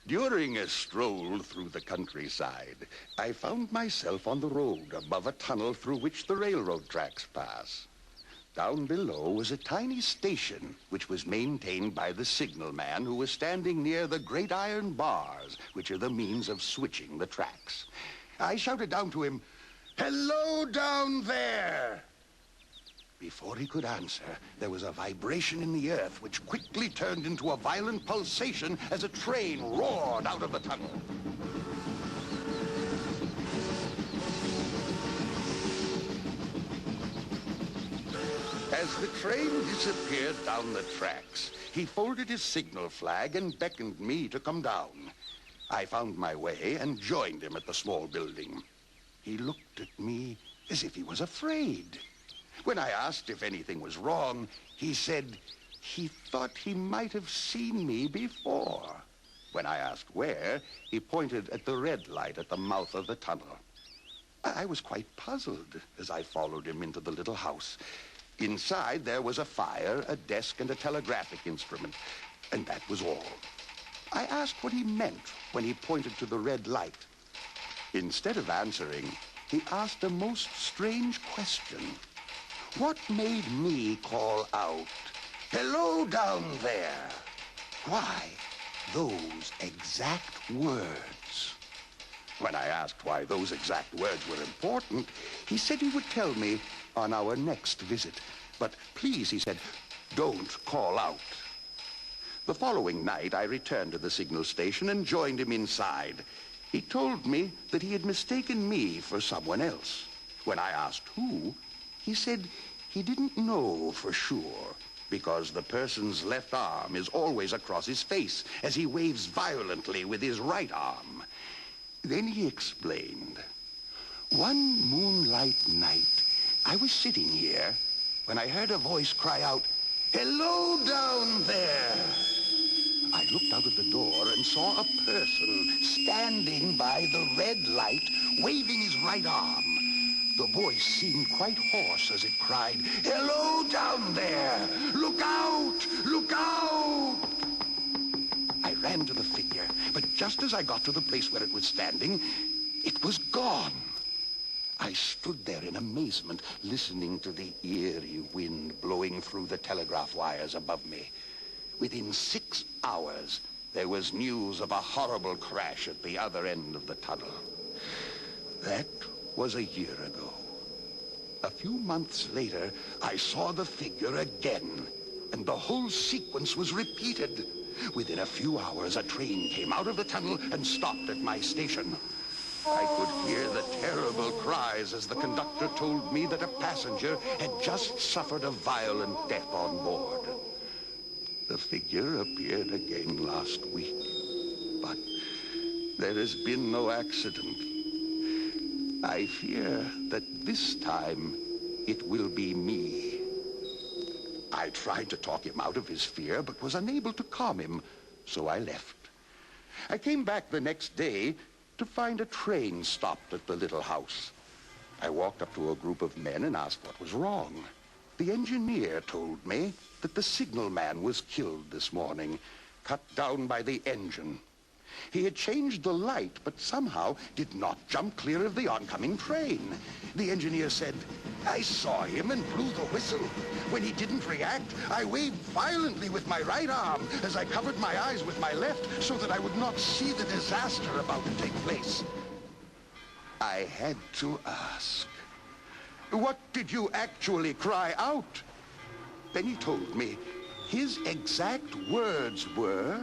During a stroll through the countryside, I found myself on the road above a tunnel through which the railroad tracks pass. Down below was a tiny station which was maintained by the signalman who was standing near the great iron bars, which are the means of switching the tracks. I shouted down to him, "Hello down there!" Before he could answer, there was a vibration in the earth which quickly turned into a violent pulsation as a train roared out of the tunnel. As the train disappeared down the tracks, he folded his signal flag and beckoned me to come down. I found my way and joined him at the small building. He looked at me as if he was afraid. When I asked if anything was wrong, he said he thought he might have seen me before. When I asked where, he pointed at the red light at the mouth of the tunnel. I was quite puzzled as I followed him into the little house. Inside, there was a fire, a desk, and a telegraphic instrument, and that was all. I asked what he meant when he pointed to the red light. Instead of answering, he asked a most strange question. What made me call out, "Hello down there"? Why, those exact words. When I asked why those exact words were important, he said he would tell me on our next visit. But please, he said, don't call out. The following night, I returned to the signal station and joined him inside. He told me that he had mistaken me for someone else. When I asked who, he said he didn't know for sure because the person's left arm is always across his face as he waves violently with his right arm. Then he explained. One moonlight night, I was sitting here when I heard a voice cry out, "Hello down there!" I looked out of the door and saw a person standing by the red light, waving his right arm. The voice seemed quite hoarse as it cried, "Hello down there! Look out! Look out!" I ran to the figure, but just as I got to the place where it was standing, it was gone. I stood there in amazement, listening to the eerie wind blowing through the telegraph wires above me. Within 6 hours, there was news of a horrible crash at the other end of the tunnel. That was a year ago. A few months later, I saw the figure again, and the whole sequence was repeated. Within a few hours, a train came out of the tunnel and stopped at my station. I could hear the terrible cries as the conductor told me that a passenger had just suffered a violent death on board. The figure appeared again last week, but there has been no accident. I fear that this time it will be me. I tried to talk him out of his fear, but was unable to calm him, so I left. I came back the next day to find a train stopped at the little house. I walked up to a group of men and asked what was wrong. The engineer told me that the signalman was killed this morning, cut down by the engine. He had changed the light, but somehow did not jump clear of the oncoming train. The engineer said, "I saw him and blew the whistle. When he didn't react, I waved violently with my right arm as I covered my eyes with my left so that I would not see the disaster about to take place." I had to ask, "What did you actually cry out?" Then he told me his exact words were,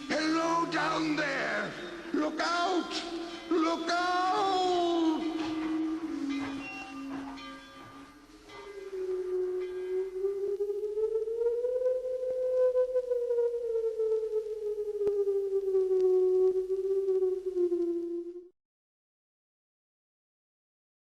"Hello down there! Look out! Look out!"